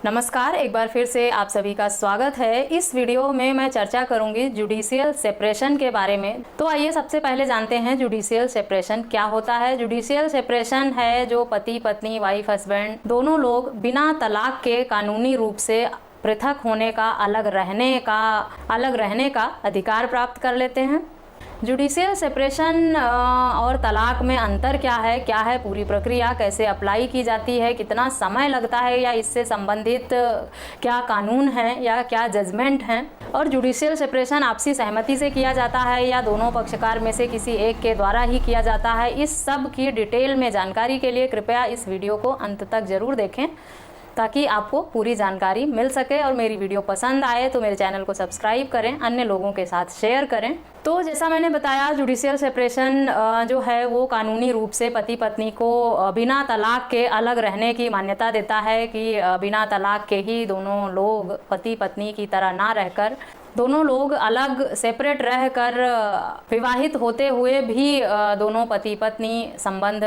नमस्कार, एक बार फिर से आप सभी का स्वागत है। इस वीडियो में मैं चर्चा करूंगी जुडिशियल सेपरेशन के बारे में। तो आइए सबसे पहले जानते हैं जुडिशियल सेपरेशन क्या होता है। जुडिशियल सेपरेशन है जो पति पत्नी, वाइफ हस्बैंड दोनों लोग बिना तलाक के कानूनी रूप से पृथक होने का, अलग रहने का अधिकार प्राप्त कर लेते हैं। जुडिशियल सेपरेशन और तलाक में अंतर क्या है पूरी प्रक्रिया कैसे अप्लाई की जाती है, कितना समय लगता है या इससे संबंधित क्या कानून है या क्या जजमेंट हैं, और जुडिशियल सेपरेशन आपसी सहमति से किया जाता है या दोनों पक्षकार में से किसी एक के द्वारा ही किया जाता है। इस सब की डिटेल में जानकारी के लिए कृपया इस वीडियो को अंत तक जरूर देखें ताकि आपको पूरी जानकारी मिल सके। और मेरी वीडियो पसंद आए तो मेरे चैनल को सब्सक्राइब करें, अन्य लोगों के साथ शेयर करें। तो जैसा मैंने बताया, जुडिशियल सेपरेशन जो है वो कानूनी रूप से पति पत्नी को बिना तलाक के अलग रहने की मान्यता देता है कि बिना तलाक के ही दोनों लोग पति पत्नी की तरह ना रहकर, दोनों लोग अलग सेपरेट रहकर विवाहित होते हुए भी दोनों पति पत्नी संबंध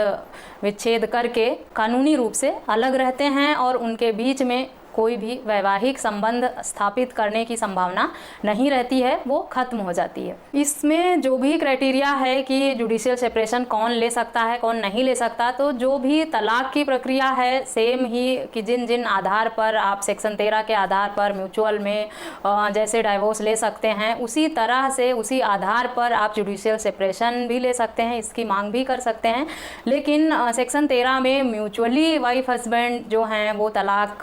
विच्छेद करके कानूनी रूप से अलग रहते हैं और उनके बीच में कोई भी वैवाहिक संबंध स्थापित करने की संभावना नहीं रहती है, वो खत्म हो जाती है। इसमें जो भी क्राइटेरिया है कि जुडिशियल सेपरेशन कौन ले सकता है कौन नहीं ले सकता, तो जो भी तलाक की प्रक्रिया है सेम ही कि जिन जिन आधार पर आप सेक्शन 13 के आधार पर म्यूचुअल में जैसे डाइवोर्स ले सकते हैं, उसी तरह से उसी आधार पर आप जुडिशियल सेपरेशन भी ले सकते हैं, इसकी मांग भी कर सकते हैं। लेकिन सेक्शन 13 में म्यूचुअली वाइफ हस्बैंड जो हैं वो तलाक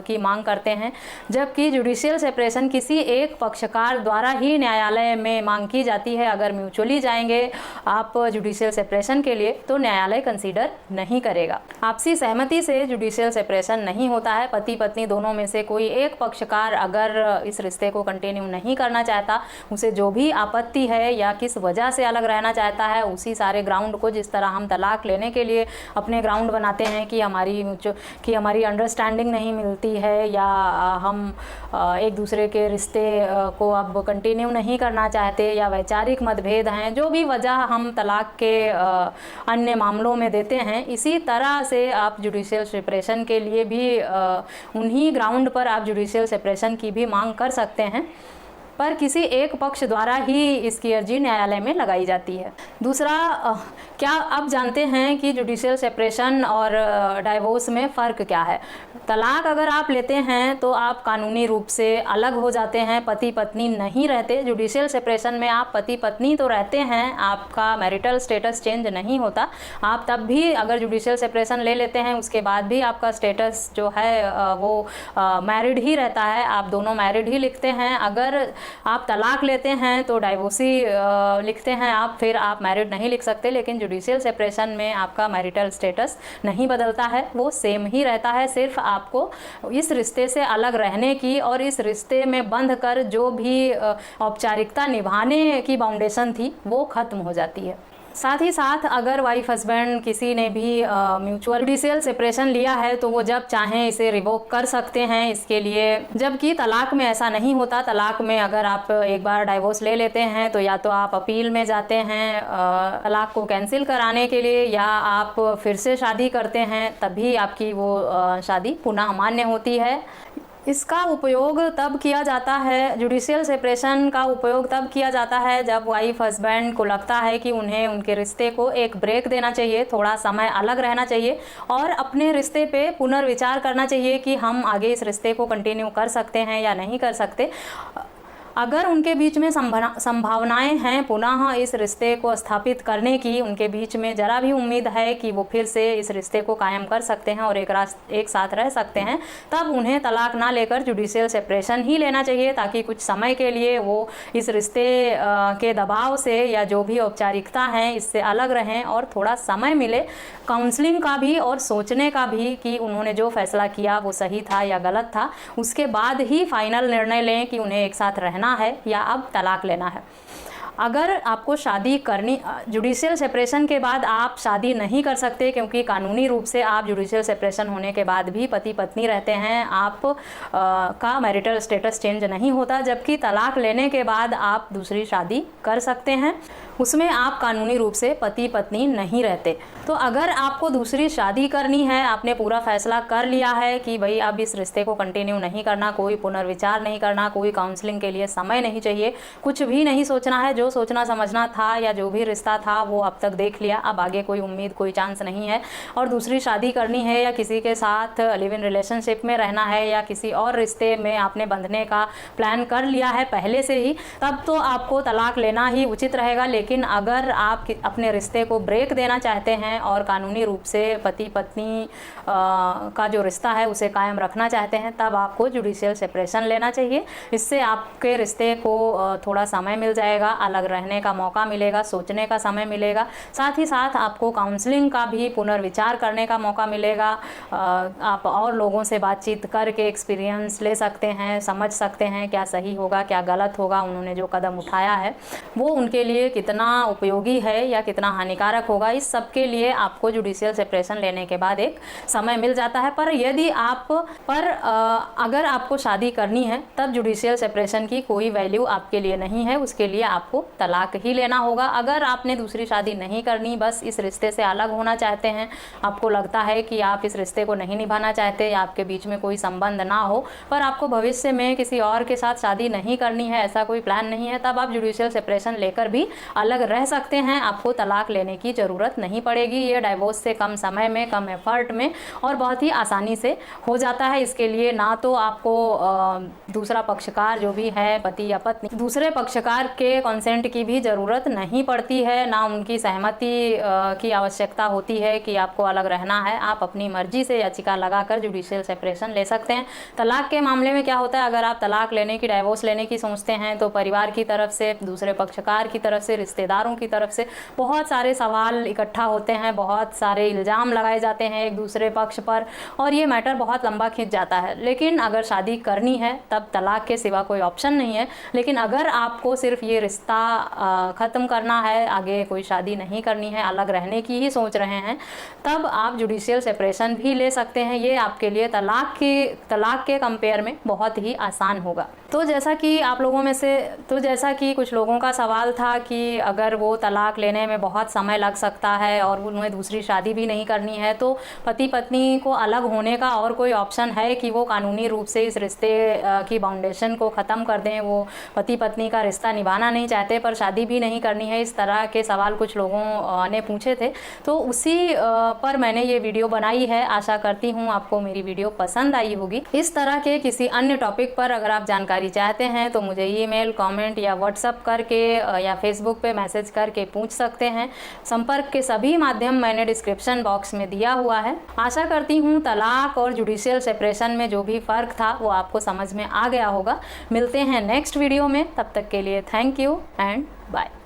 की मांग करते हैं, जबकि जुडिशियल सेपरेशन किसी एक पक्षकार द्वारा ही न्यायालय में मांग की जाती है। अगर म्यूचुअली जाएंगे आप जुडिशियल सेपरेशन के लिए तो न्यायालय कंसीडर नहीं करेगा। आपसी सहमति से जुडिशियल सेपरेशन नहीं होता है। पति पत्नी दोनों में से कोई एक पक्षकार अगर इस रिश्ते को कंटिन्यू नहीं करना चाहता, उसे जो भी आपत्ति है या किस वजह से अलग रहना चाहता है, उसी सारे ग्राउंड को, जिस तरह हम तलाक लेने के लिए अपने ग्राउंड बनाते हैं कि हमारी अंडरस्टैंडिंग नहीं मिलती है या हम एक दूसरे के रिश्ते को अब कंटिन्यू नहीं करना चाहते या वैचारिक मतभेद हैं, जो भी वजह हम तलाक के अन्य मामलों में देते हैं, इसी तरह से आप जुडिशियल सेपरेशन के लिए भी उन्हीं ग्राउंड पर आप जुडिशियल सेपरेशन की भी मांग कर सकते हैं, पर किसी एक पक्ष द्वारा ही इसकी अर्जी न्यायालय में लगाई जाती है। दूसरा, क्या अब जानते हैं कि जुडिशियल सेपरेशन और डाइवोर्स में फ़र्क क्या है। तलाक अगर आप लेते हैं तो आप कानूनी रूप से अलग हो जाते हैं, पति पत्नी नहीं रहते। जुडिशियल सेपरेशन में आप पति पत्नी तो रहते हैं, आपका मैरिटल स्टेटस चेंज नहीं होता। आप तब भी अगर जुडिशियल सेपरेशन ले लेते हैं उसके बाद भी आपका स्टेटस जो है वो मैरिड ही रहता है, आप दोनों मैरिड ही लिखते हैं। अगर आप तलाक लेते हैं तो डाइवोर्सी लिखते हैं आप, फिर आप मैरिड नहीं लिख सकते। लेकिन जुडिशियल सेपरेशन में आपका मैरिटल स्टेटस नहीं बदलता है, वो सेम ही रहता है। सिर्फ आपको इस रिश्ते से अलग रहने की और इस रिश्ते में बंध कर जो भी औपचारिकता निभाने की बाउंडेशन थी वो खत्म हो जाती है। साथ ही साथ अगर वाइफ हस्बैंड किसी ने भी म्यूचुअल जुडिशियल सेपरेशन लिया है तो वो जब चाहें इसे रिवोक कर सकते हैं इसके लिए, जबकि तलाक में ऐसा नहीं होता। तलाक में अगर आप एक बार डाइवोर्स ले लेते हैं तो या तो आप अपील में जाते हैं तलाक को कैंसिल कराने के लिए, या आप फिर से शादी करते हैं, तभी आपकी वो शादी पुनः मान्य होती है। इसका उपयोग तब किया जाता है, जुडिशियल सेपरेशन का उपयोग तब किया जाता है जब वाइफ हस्बैंड को लगता है कि उन्हें उनके रिश्ते को एक ब्रेक देना चाहिए, थोड़ा समय अलग रहना चाहिए और अपने रिश्ते पे पुनर्विचार करना चाहिए कि हम आगे इस रिश्ते को कंटिन्यू कर सकते हैं या नहीं कर सकते। अगर उनके बीच में संभावनाएं हैं पुनः इस रिश्ते को स्थापित करने की, उनके बीच में जरा भी उम्मीद है कि वो फिर से इस रिश्ते को कायम कर सकते हैं और एक साथ रह सकते हैं, तब उन्हें तलाक ना लेकर जुडिशियल सेपरेशन ही लेना चाहिए, ताकि कुछ समय के लिए वो इस रिश्ते के दबाव से या जो भी औपचारिकता है इससे अलग रहें और थोड़ा समय मिले काउंसलिंग का भी और सोचने का भी कि उन्होंने जो फैसला किया वो सही था या गलत था। उसके बाद ही फाइनल निर्णय लें कि उन्हें एक साथ रहना है या अब तलाक लेना है। अगर आपको शादी करनी, जुडिशियल सेपरेशन के बाद आप शादी नहीं कर सकते क्योंकि कानूनी रूप से आप जुडिशियल सेपरेशन होने के बाद भी पति पत्नी रहते हैं, आप का मैरिटल स्टेटस चेंज नहीं होता, जबकि तलाक लेने के बाद आप दूसरी शादी कर सकते हैं, उसमें आप कानूनी रूप से पति पत्नी नहीं रहते। तो तो अगर आपको दूसरी शादी करनी है, आपने पूरा फैसला कर लिया है कि भाई अब इस रिश्ते को कंटिन्यू नहीं करना, कोई पुनर्विचार नहीं करना, कोई काउंसलिंग के लिए समय नहीं चाहिए, कुछ भी नहीं सोचना है, जो सोचना समझना था या जो भी रिश्ता था वो अब तक देख लिया, अब आगे कोई उम्मीद कोई चांस नहीं है और दूसरी शादी करनी है या किसी के साथ लिव इन रिलेशनशिप में रहना है या किसी और रिश्ते में आपने बंधने का प्लान कर लिया है पहले से ही, तब तो आपको तलाक लेना ही उचित रहेगा। लेकिन अगर आप अपने रिश्ते को ब्रेक देना चाहते हैं और कानूनी रूप से पति पत्नी का जो रिश्ता है उसे कायम रखना चाहते हैं, तब आपको जुडिशियल सेपरेशन लेना चाहिए। इससे आपके रिश्ते को थोड़ा समय मिल जाएगा, अलग रहने का मौका मिलेगा, सोचने का समय मिलेगा, साथ ही साथ आपको काउंसलिंग का भी पुनर्विचार करने का मौका मिलेगा। आप और लोगों से बातचीत करके एक्सपीरियंस ले सकते हैं, समझ सकते हैं क्या सही होगा क्या गलत होगा, उन्होंने जो कदम उठाया है वो उनके लिए कितना उपयोगी है या कितना हानिकारक होगा। इस सब के लिए आपको जुडिशियल सेपरेशन लेने के बाद एक समय मिल जाता है। पर यदि अगर आपको शादी करनी है तब जुडिशियल सेपरेशन की कोई वैल्यू आपके लिए नहीं है, उसके लिए आपको तलाक ही लेना होगा। अगर आपने दूसरी शादी नहीं करनी, बस इस रिश्ते से अलग होना चाहते हैं, आपको लगता है कि आप इस रिश्ते को नहीं निभाना चाहते या आपके बीच में कोई संबंध ना हो, पर आपको भविष्य में किसी और के साथ शादी नहीं करनी है, ऐसा कोई प्लान नहीं है, तब आप जुडिशियल सेपरेशन लेकर भी अलग रह सकते हैं। आपको तलाक लेने की ज़रूरत नहीं पड़ेगी। ये डाइवोर्स से कम समय में, कम एफर्ट में और बहुत ही आसानी से हो जाता है। इसके लिए ना तो आपको दूसरा पक्षकार जो भी है पति या पत्नी, दूसरे पक्षकार के कंसेंट की भी ज़रूरत नहीं पड़ती है, ना उनकी सहमति की आवश्यकता होती है कि आपको अलग रहना है। आप अपनी मर्जी से याचिका लगाकर जुडिशियल सेपरेशन ले सकते हैं। तलाक के मामले में क्या होता है, अगर आप तलाक लेने की, डाइवोर्स लेने की सोचते हैं तो परिवार की तरफ से, दूसरे पक्षकार की तरफ से, रिश्तेदारों की तरफ से बहुत सारे सवाल इकट्ठा होते हैं, बहुत सारे इल्ज़ाम लगाए जाते हैं एक दूसरे पक्ष पर और ये मैटर बहुत लंबा खिंच जाता है। लेकिन अगर शादी करनी है तब तलाक के सिवा कोई ऑप्शन नहीं है। लेकिन अगर आपको सिर्फ ये रिश्ता ख़त्म करना है, आगे कोई शादी नहीं करनी है, अलग रहने की ही सोच रहे हैं, तब आप जुडिशियल सेपरेशन भी ले सकते हैं। ये आपके लिए तलाक के कंपेयर में बहुत ही आसान होगा। तो जैसा कि कुछ लोगों का सवाल था कि अगर वो तलाक लेने में बहुत समय लग सकता है और उन्हें दूसरी शादी भी नहीं करनी है, तो पति पत्नी को अलग होने का और कोई ऑप्शन है कि वो कानूनी रूप से इस रिश्ते की बाउंडेशन को ख़त्म कर दें, वो पति पत्नी का रिश्ता निभाना नहीं चाहते पर शादी भी नहीं करनी है। इस तरह के सवाल कुछ लोगों ने पूछे थे, तो उसी पर मैंने ये वीडियो बनाई है। आशा करती हूँ आपको मेरी वीडियो पसंद आई होगी। इस तरह के किसी अन्य टॉपिक पर अगर आप जानकारी चाहते हैं तो मुझे ईमेल, कमेंट या व्हाट्सएप करके या फेसबुक पे मैसेज करके पूछ सकते हैं। संपर्क के सभी माध्यम मैंने डिस्क्रिप्शन बॉक्स में दिया हुआ है। आशा करती हूँ तलाक और जुडिशियल सेपरेशन में जो भी फ़र्क था वो आपको समझ में आ गया होगा। मिलते हैं नेक्स्ट वीडियो में, तब तक के लिए थैंक यू एंड बाय।